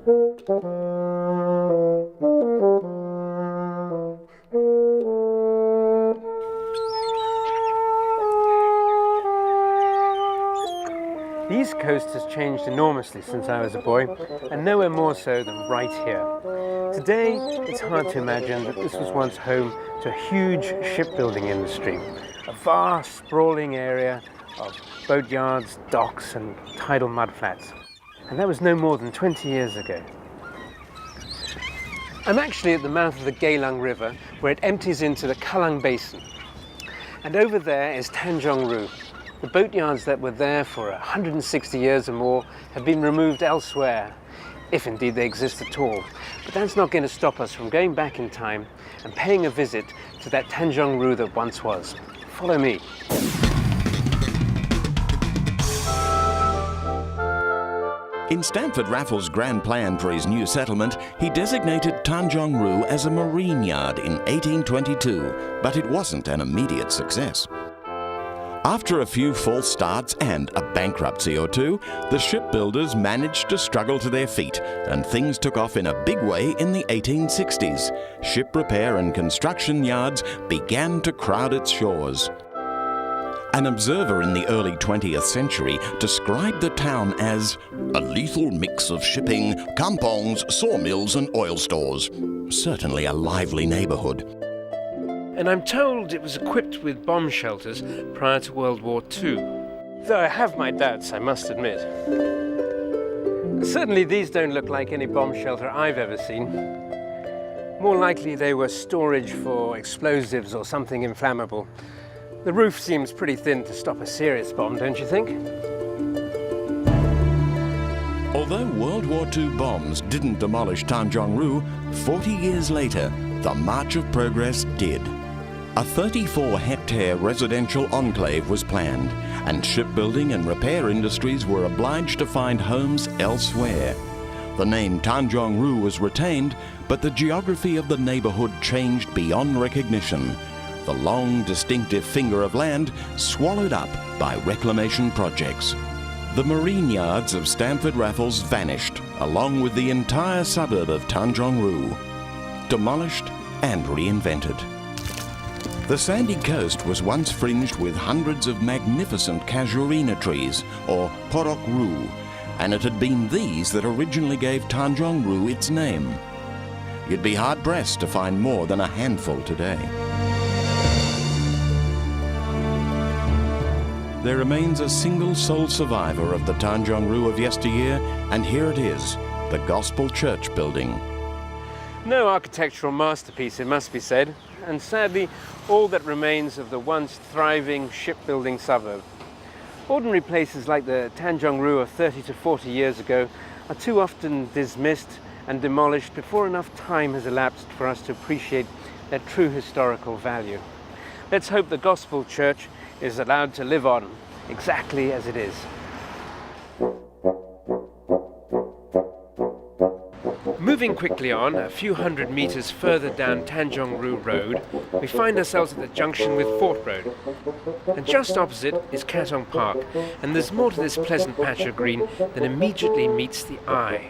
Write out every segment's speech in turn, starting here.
The East Coast has changed enormously since I was a boy, and nowhere more so than right here. Today, it's hard to imagine that this was once home to a huge shipbuilding industry, a vast, sprawling area of boatyards, docks, and tidal mudflats. And that was no more than 20 years ago. I'm actually at the mouth of the Geelong River, where it empties into the Kallang Basin. And over there is Tanjong-Ru. The boatyards that were there for 160 years or more have been removed elsewhere, if indeed they exist at all. But that's not going to stop us from going back in time and paying a visit to that Tanjong-Ru that once was. Follow me. In Stamford Raffles' grand plan for his new settlement, he designated Tanjong-Ru as a marine yard in 1822, but it wasn't an immediate success. After a few false starts and a bankruptcy or two, the shipbuilders managed to struggle to their feet, and things took off in a big way in the 1860s. Ship repair and construction yards began to crowd its shores. An observer in the early 20th century described the town as a lethal mix of shipping, kampongs, sawmills and oil stores. Certainly a lively neighbourhood. And I'm told it was equipped with bomb shelters prior to World War II. Though I have my doubts, I must admit. Certainly these don't look like any bomb shelter I've ever seen. More likely they were storage for explosives or something inflammable. The roof seems pretty thin to stop a serious bomb, don't you think? Although World War II bombs didn't demolish Tanjong-Ru, 40 years later, the March of Progress did. A 34-hectare residential enclave was planned, and shipbuilding and repair industries were obliged to find homes elsewhere. The name Tanjong-Ru was retained, but the geography of the neighbourhood changed beyond recognition. The long, distinctive finger of land swallowed up by reclamation projects. The marine yards of Stamford Raffles vanished, along with the entire suburb of Tanjong-Ru, demolished and reinvented. The sandy coast was once fringed with hundreds of magnificent casuarina trees, or porok-ru, and it had been these that originally gave Tanjong-Ru its name. You'd be hard-pressed to find more than a handful today. There remains a single sole survivor of the Tanjong-Ru of yesteryear, and here it is, the Gospel Church building. No architectural masterpiece, it must be said, and sadly, all that remains of the once thriving shipbuilding suburb. Ordinary places like the Tanjong-Ru of 30 to 40 years ago are too often dismissed and demolished before enough time has elapsed for us to appreciate their true historical value. Let's hope the Gospel Church is allowed to live on exactly as it is. Moving quickly on, a few hundred meters further down Tanjong-Ru Road, we find ourselves at the junction with Fort Road. And just opposite is Katong Park, and there's more to this pleasant patch of green than immediately meets the eye.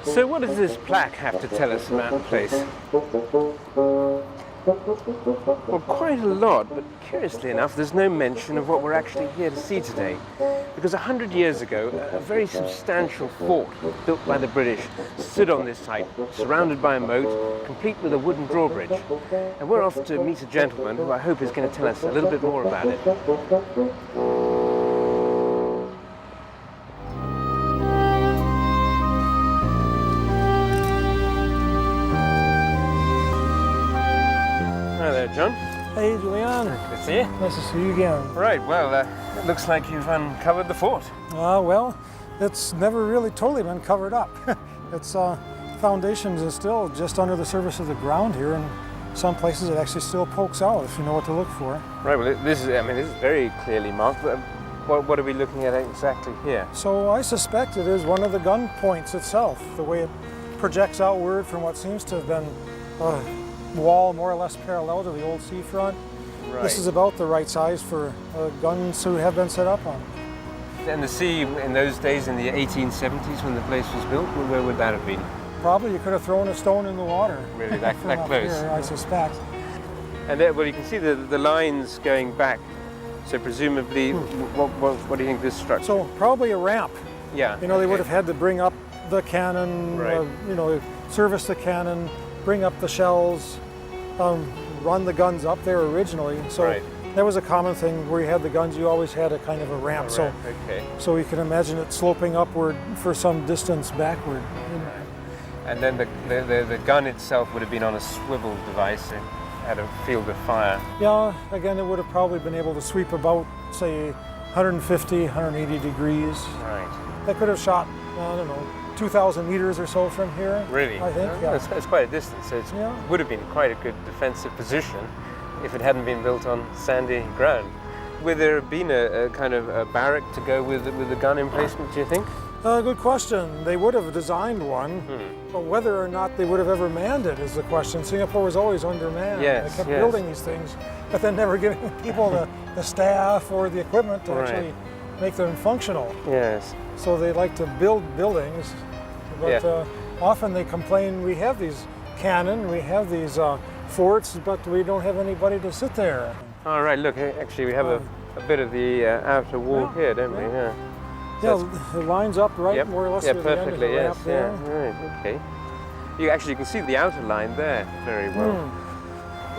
So what does this plaque have to tell us about the place? Well, quite a lot, but curiously enough, there's no mention of what we're actually here to see today. Because 100 years ago, a very substantial fort built by the British stood on this site, surrounded by a moat, complete with a wooden drawbridge. And we're off to meet a gentleman who I hope is going to tell us a little bit more about it. John. Hey, Julian. Good to see you. Nice to see you again. Right, well, it looks like you've uncovered the fort. Well, it's never really totally been covered up. Its foundations is still just under the surface of the ground here, and some places it actually still pokes out if you know what to look for. Right, well, this is very clearly marked. But what are we looking at exactly here? So I suspect it is one of the gun points itself, the way it projects outward from what seems to have been a wall more or less parallel to the old seafront. Right. This is about the right size for guns to have been set up on. And the sea in those days, in the 1870s when the place was built, where would that have been? Probably you could have thrown a stone in the water. Really, that from up close? here, I suspect. And there, well, you can see the lines going back. So presumably, what do you think this structure? So probably a ramp. Yeah. You know, they would have had to bring up the cannon, Right. service the cannon, bring up the shells, run the guns up there originally. So Right. that was a common thing where you had the guns, you always had a kind of a ramp. Right, okay. So you can imagine it sloping upward for some distance backward. And then the gun itself would have been on a swivel device. It had a field of fire. Yeah, again, it would have probably been able to sweep about, say, 150, 180 degrees. Right. That could have shot, I don't know, 2,000 meters or so from here. Really? I think, yeah. It's quite a distance. So it Yeah. would have been quite a good defensive position if it hadn't been built on sandy ground. Would there have been a kind of a barrack to go with the gun emplacement, do you think? Good question. They would have designed one, but whether or not they would have ever manned it is the question. Singapore was always undermanned. Yes, They kept yes. building these things, but then never giving people the staff or the equipment to Right. actually make them functional. Yes. So they like to build buildings, but Yeah. often they complain, we have these cannon, we have these forts, but we don't have anybody to sit there. All right, look, actually we have a bit of the outer wall Yeah, here, don't we? Yeah. Yeah, So it lines up right Yep. more or less Yeah, with the end of the perfectly, ramp yes. there. Yeah, right, okay. You can see the outer line there very well.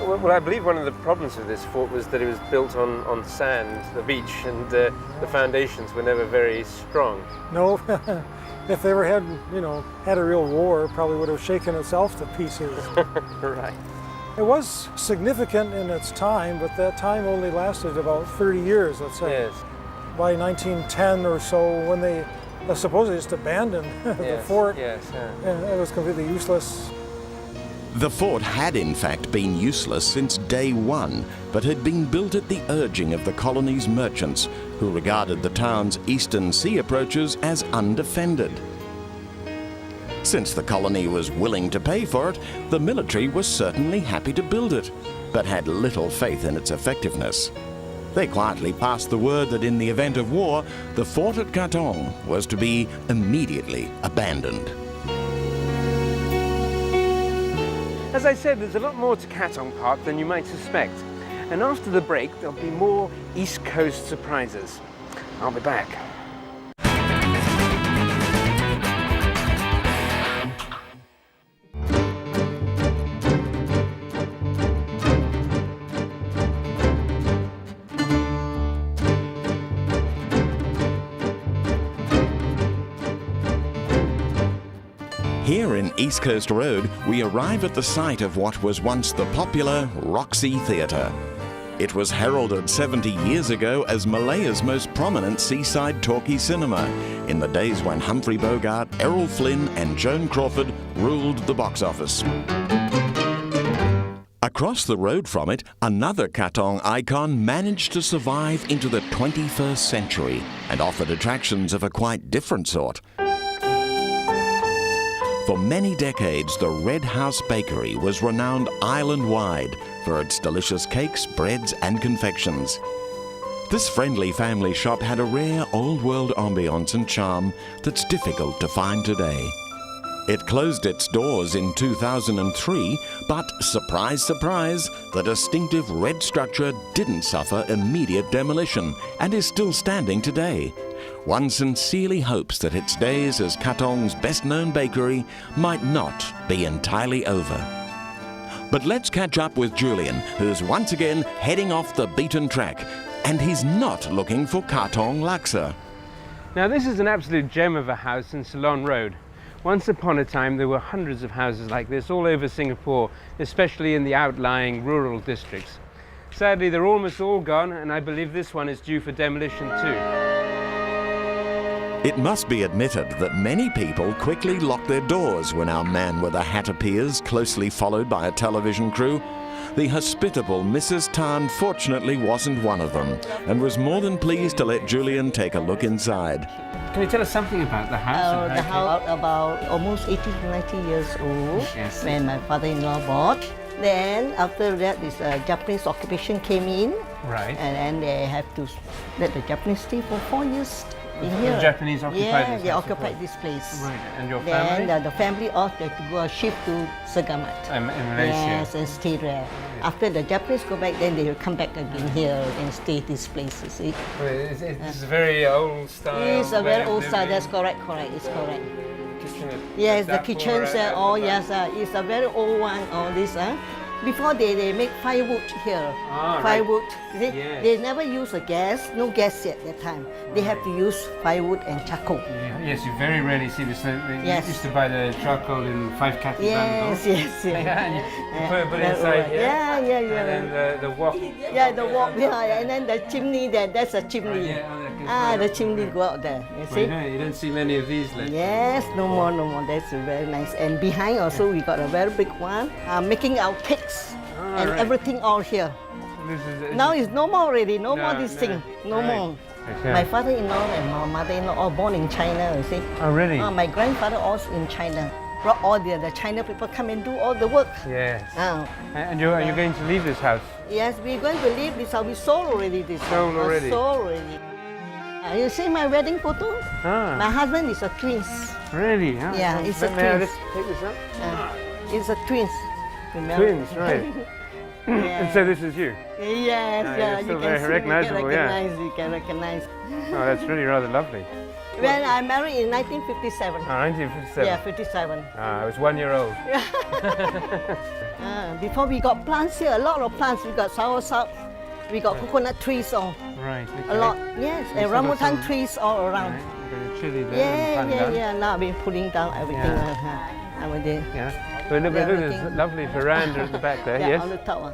Well, I believe one of the problems with this fort was that it was built on sand, the beach, and the foundations were never very strong. No, if they ever had, had a real war, it probably would have shaken itself to pieces. Right. It was significant in its time, but that time only lasted about 30 years, let's say. Yes. By 1910 or so, when they supposedly just abandoned the Yes. fort, Yes. and it was completely useless. The fort had in fact been useless since day one, but had been built at the urging of the colony's merchants, who regarded the town's eastern sea approaches as undefended. Since the colony was willing to pay for it, the military was certainly happy to build it, but had little faith in its effectiveness. They quietly passed the word that in the event of war, the fort at Katong was to be immediately abandoned. As I said, there's a lot more to Katong Park than you might suspect. And after the break, there'll be more East Coast surprises. I'll be back. Here in East Coast Road, we arrive at the site of what was once the popular Roxy Theatre. It was heralded 70 years ago as Malaya's most prominent seaside talkie cinema, in the days when Humphrey Bogart, Errol Flynn and Joan Crawford ruled the box office. Across the road from it, another Katong icon managed to survive into the 21st century and offered attractions of a quite different sort. For many decades, the Red House Bakery was renowned island-wide for its delicious cakes, breads and confections. This friendly family shop had a rare old-world ambience and charm that's difficult to find today. It closed its doors in 2003, but surprise, surprise, the distinctive red structure didn't suffer immediate demolition and is still standing today. One sincerely hopes that its days as Katong's best-known bakery might not be entirely over. But let's catch up with Julian, who's once again heading off the beaten track, and he's not looking for Katong Laksa. Now this is an absolute gem of a house in Ceylon Road. Once upon a time, there were hundreds of houses like this all over Singapore, especially in the outlying rural districts. Sadly, they're almost all gone, and I believe this one is due for demolition too. It must be admitted that many people quickly lock their doors when our man with a hat appears, closely followed by a television crew. The hospitable Mrs. Tan fortunately wasn't one of them, and was more than pleased to let Julian take a look inside. Can you tell us something about the house? The house about almost 80 to 90 years old, Yes. when my father-in-law bought. Then after that, this Japanese occupation came in, Right. and then they have to let the Japanese stay for 4 years in The here. Japanese occupied Yeah, this they house occupied before. this place. Right, and your Then family? the family also had to go ship to Segamat. In Malaysia. Yes, and stay there. After the Japanese go back, then they will come back again here and stay this place, you see. Well, it's a very old style. It's a very way of old style, living. that's correct, it's correct. Kitchen at- Yes, at the that kitchens, floor, at oh the yes, back. it's a very old one, all this. Before they make firewood here, Ah, right. firewood. You see, Yes. they never use a gas, no gas yet that time. They have to use firewood and charcoal. Yeah, yes, you very rarely see this. They Yes. used to buy the charcoal in 5 cathy Yes, yes, yes. Yeah, and you put it very inside old. here. Yeah, yeah, yeah. And then the wok. Yeah, the wok, yeah, and then the chimney there, that's a chimney. Yeah, oh, that goes Ah, the right chimney up go out there, you Well, see. you don't see many of these left. Yes, no more. That's very nice. And behind also we got a very big one, making our cakes and right. everything all here. This is, Now it's no more already, no more No, this no. thing, no Right. more. Okay. My father-in-law and my mother-in-law all born in China, you see. Oh, really? My grandfather also in China. Brought all the China people come and do all the work. Yes. Ah. And you're going to leave this house? Yes, we're going to leave this house. We sold already this Sold house. already? Sold already. You see my wedding photo? Ah. My husband is a twins. Really? Ah, Yeah, well, it's a may I twins. just take this up? It's a twins. Remember? Twins, right. And so this is you? Yes, Ah, yeah, you're you still can very see, recognizable, yeah. you can recognize. Oh, that's really rather lovely. When I married in 1957. Oh, 1957. Yeah, 57. I was 1 year old. Before we got plants here, a lot of plants. We got soursop, we got coconut trees all, Right. a lot. Yes, and still got rambutan some- trees all around. Right. Got a chili there. Yeah, and yeah, pandan. yeah. Now I've been pulling down everything. Yeah. Yeah. But look, Yeah, look, there's a everything. lovely veranda at the back there, Yeah, yes? on the top.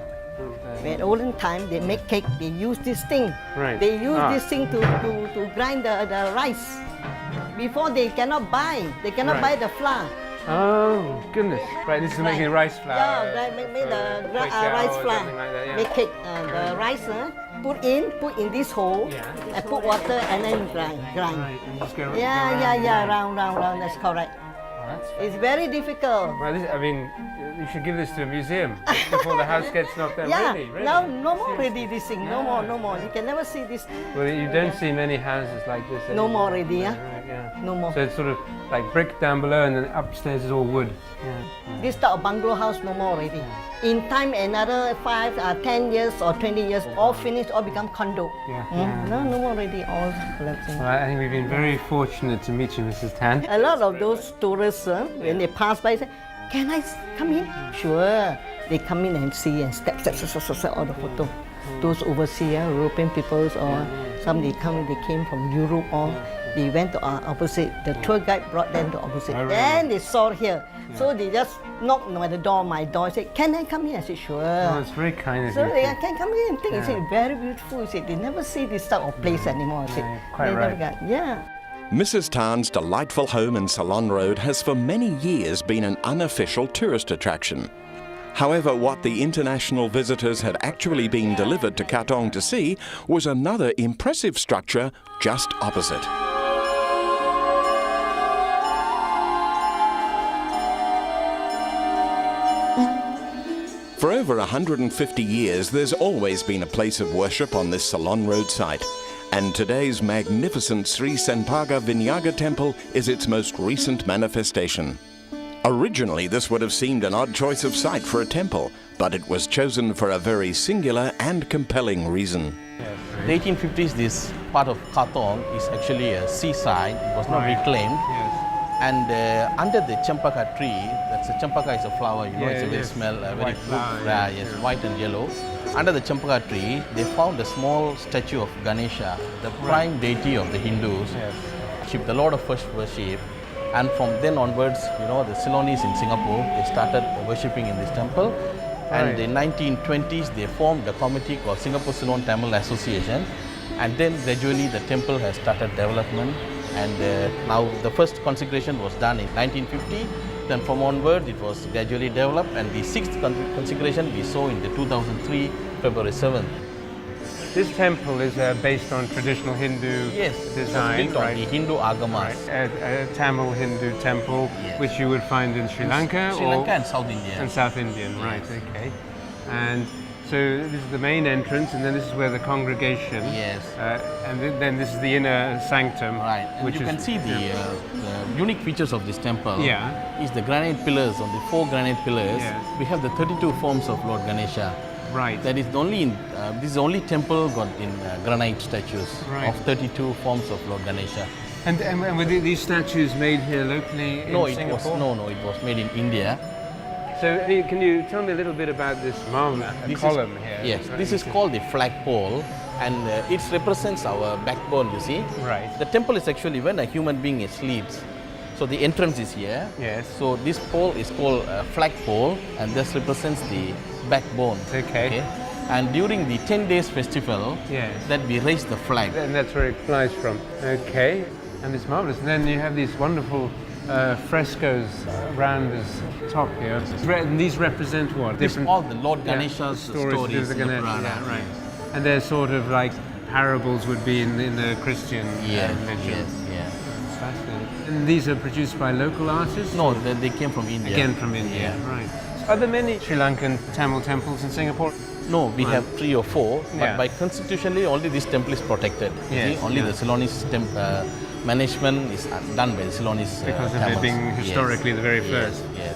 In olden time, they make cake. They use this thing. Right. They use Ah. this thing to grind the rice. Before they cannot buy. They cannot Right. buy the flour. Oh, goodness. Right, this is making Right. rice flour. Yeah, right, make the kway teow rice or flour. something like that, yeah. Make cake. The rice, put in this hole, Yeah. and put water, and then grind. Right, and just go Yeah, round. That's correct. Oh, that's It's very difficult. well, I mean, you should give this to a museum before the house gets knocked down. Yeah, Really? now no more Seriously? already this thing. No more. You can never see this. Well, you don't see many houses like this No anymore. more already, yeah? Right, yeah. No more. So it's sort of like brick down below, and then upstairs is all wood. Yeah. This type of bungalow house no more already. In time, another 5, 10 years or 20 years, all finished, all become condo. Yeah. No more already, all collapsing. Well, I think we've been very fortunate to meet you, Mrs. Tan. A lot of those tourists, when they pass by, say, "Can I come in?" Sure. They come in and see and step all the photo. Those overseas, European peoples, or some they came from Europe, or they went to our opposite. The tour guide brought them to opposite. Oh, really? Then they saw here. So they just knocked on the door, my door, say, "Can I come in?" I said, "Sure." Oh, it's very kind of So you. they can come in and take. Yeah. He said, "Very beautiful." He said, "They never see this type of place anymore." I said, Yeah, quite they never right. got, yeah. Mrs. Tan's delightful home in Ceylon Road has for many years been an unofficial tourist attraction. However, what the international visitors had actually been delivered to Katong to see was another impressive structure just opposite. For over 150 years, there's always been a place of worship on this Ceylon Road site, and today's magnificent Sri Senpaga Vinyaga temple is its most recent manifestation. Originally, this would have seemed an odd choice of site for a temple, but it was chosen for a very singular and compelling reason. The 1850s, this part of Katong is actually a seaside. It was not reclaimed. Yes. And under the champaka tree, that's a champaka is a flower, you know, Yeah, it's a very yes. smell, very White good, flower, yes, white and yellow. Under the champaka tree, they found a small statue of Ganesha, the prime deity of the Hindus. Yes. The Lord of first worship. And from then onwards, the Ceylonese in Singapore, they started worshipping in this temple. And Right. in 1920s, they formed a committee called Singapore Ceylon Tamil Association. And then gradually the temple has started development. And now the first consecration was done in 1950. Then from onward, it was gradually developed. And the sixth consecration we saw in the 2003, February 7th. This temple is based on traditional Hindu Yes, design, it was built on right? the Hindu agamas. Right. A Tamil Hindu temple, Yes. which you would find in Sri Lanka, Sri Lanka and South India. and South Indian, right? Okay. And so this is the main entrance, and then this is where the congregation. Yes. And then this is the inner sanctum. Right, and which you is, can see the unique features of this temple. Yeah. Is the granite pillars. On the 4 granite pillars, Yes. we have the 32 forms of Lord Ganesha. Right. That is the only this is the only temple got in granite statues Right. of 32 forms of Lord Ganesha. And were these statues made here locally in No, it Singapore? was it was made in India. So can you tell me a little bit about this This column is, here? Yes, this is called the flagpole, and it represents our backbone. You see, Right. The temple is actually when a human being sleeps. So the entrance is here. Yes. So this pole is called flagpole, and this represents the backbone. Okay. And during the 10 days festival, Yes. that we raise the flag. And that's where it flies from. Okay, and it's marvelous. And then you have these wonderful frescoes around this top here. And these represent what? This is all the Lord Ganesha's stories stories of the in the Ganesha, Purana. yeah, right. And they're sort of like parables would be in the Christian Yes, religion. yes. It's fascinating. And these are produced by local artists? No, they came from India. Again from India, Yeah. right. Are there many Sri Lankan Tamil temples in Singapore? No, we have 3 or 4, but Yeah. by constitutionally only this temple is protected. You Yes, see, only yeah. the Ceylonese management is done by the Ceylonese Because of it Tamils. being historically the very Yes, first. yes.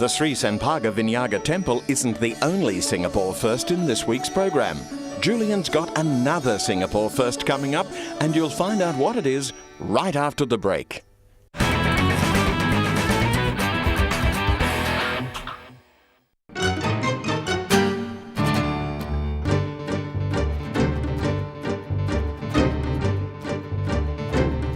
The Sri Senpaga Vinyaga Temple isn't the only Singapore first in this week's program. Julian's got another Singapore first coming up, and you'll find out what it is right after the break.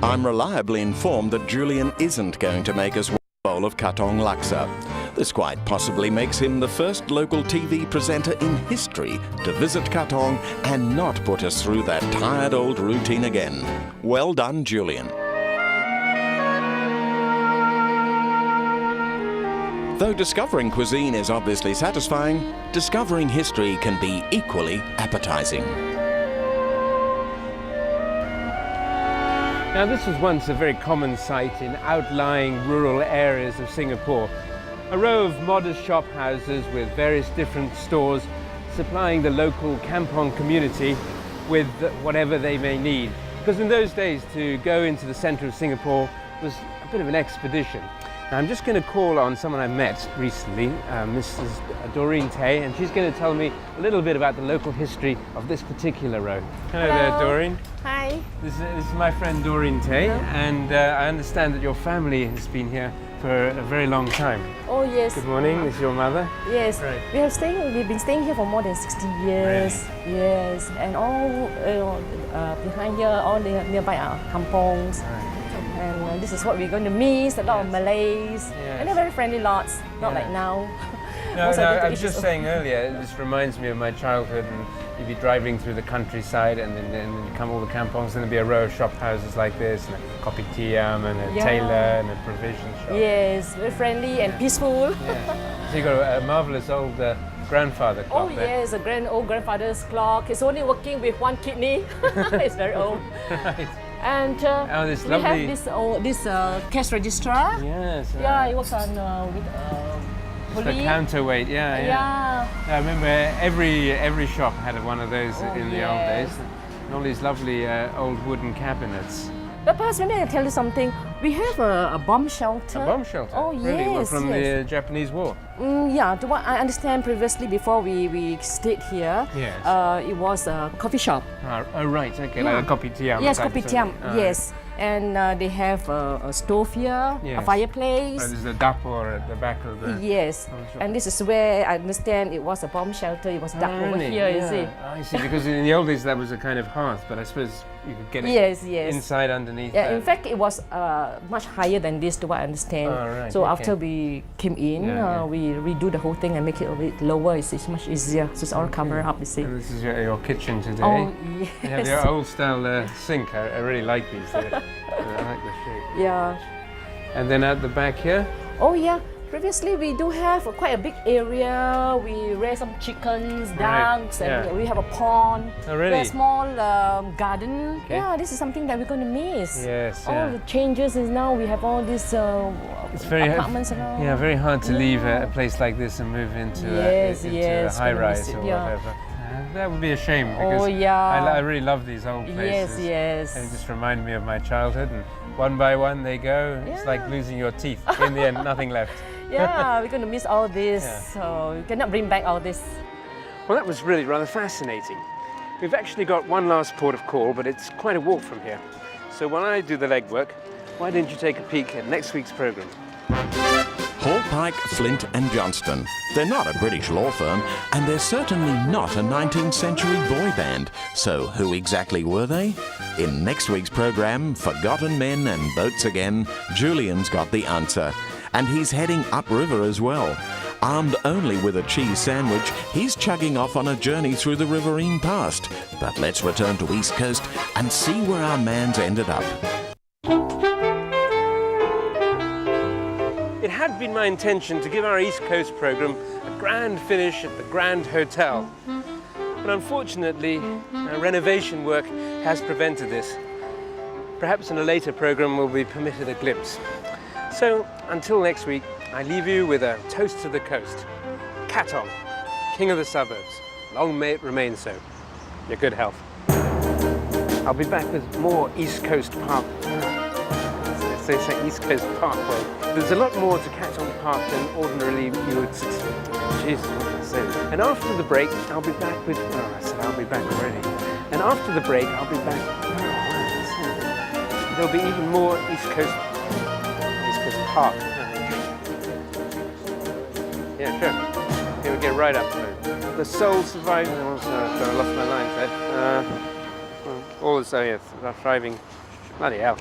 I'm reliably informed that Julian isn't going to make us one bowl of Katong Laksa. This quite possibly makes him the first local TV presenter in history to visit Katong and not put us through that tired old routine again. Well done, Julian. Though discovering cuisine is obviously satisfying, discovering history can be equally appetizing. Now, this was once a very common sight in outlying rural areas of Singapore. A row of modest shop houses with various different stores supplying the local Kampong community with whatever they may need. Because in those days, to go into the centre of Singapore was a bit of an expedition. Now, I'm just going to call on someone I met recently, Mrs. Doreen Tay, and she's going to tell me a little bit about the local history of this particular road. Hello there, Doreen. Hi. This is my friend Doreen Tay, and I understand that your family has been here for a very long time. Oh yes. Good morning, this is your mother? Yes. Right. We've been staying here for more than 60 years. Yes. And all behind here, all nearby are kampongs. And this is what we're going to miss. A lot of Malays, and they're very friendly lots. Not like now. No, Most of the I was dishes- just saying earlier, this reminds me of my childhood, and you'd be driving through the countryside, and then you come all the kampongs, and there'd be a row of shop houses like this, and a kopitiam, and a Yeah. tailor, and a provision shop. Yes, very friendly and peaceful. Yeah. So you got a marvelous old grandfather clock Oh there. yes, a old grandfather's clock. It's only working with one kidney. It's very old. Right. And Oh, this we lovely- have this cash registrar. Yes. Yeah, it works on with the pulley. counterweight, yeah. I remember every shop had one of those Oh, in the old yes. days. And all these lovely old wooden cabinets. But perhaps maybe I can tell you something. We have a bomb shelter. A bomb shelter? Oh Really? Well, yes, from yes. the Japanese War? Yeah, to what I understand previously before we stayed here, Yes. it was a coffee shop. Oh, right, okay, Yeah. like a kopitiam. Yes, type kopitiam. something. Oh, Yes, and they have a stove here, a Yes. fireplace. Oh, there's a dapor at the back of the... Yes, Oh, sure. and this is where I understand it was a bomb shelter. It was dark over Really? here, you Yeah. see. I see, because in the old days that was a kind of hearth, but I suppose you could get it Yes, yes. inside underneath. Yeah, in fact, it was much higher than this, to what I understand. Oh, right, so okay. after we came in, Yeah, yeah. we redo the whole thing and make it a bit lower. It's much easier. So it's all covered up, you see. And this is your kitchen today. Oh, You have yes. your old style sink. I really like these. I like the shape. Yeah. And then at the back here, Oh, yeah. Previously, we do have quite a big area. We raise some chickens, Right, ducks, yeah. and we have a pond. Oh, really? We have a small garden. Okay. Yeah, this is something that we're going to miss. yes, All yeah. the changes is now we have all these It's very apartments around. Yeah, very hard to leave a place like this and move into, Yes, into yes, a high gonna miss rise it, or yeah. whatever. That would be a shame because Oh, yeah. I really love these old places. Yes, They yes. just remind me of my childhood, and one by one they go. It's like Yeah. losing your teeth. In the end, nothing left. Yeah, we're going to miss all this. Yeah. So we cannot bring back all this. Well, that was really rather fascinating. We've actually got one last port of call, but it's quite a walk from here. So while I do the legwork, why don't you take a peek at next week's programme? Hall Pike, Flint and Johnston. They're not a British law firm, and they're certainly not a 19th century boy band. So who exactly were they? In next week's programme, Forgotten Men and Boats Again, Julian's got the answer. And he's heading upriver as well. Armed only with a cheese sandwich, he's chugging off on a journey through the riverine past. But let's return to East Coast and see where our man's ended up. It had been my intention to give our East Coast programme a grand finish at the Grand Hotel. But unfortunately, renovation work has prevented this. Perhaps in a later programme we'll be permitted a glimpse. So, until next week, I leave you with a toast to the coast. Katong, king of the suburbs. Long may it remain so. Your good health. I'll be back with more East Coast Park. They say East Coast Parkway. There's a lot more to Katong Park than ordinarily you would suspect. Jesus, what can I say? And after the break, I'll be back with... Oh, I said I'll be back already. And after the break, I'll be back... There'll be even more East Coast Park. Yeah, sure. Here we get right up to it. The soul survived. Oh, sorry, I lost my lines there. All is, oh yes, thriving. Bloody hell.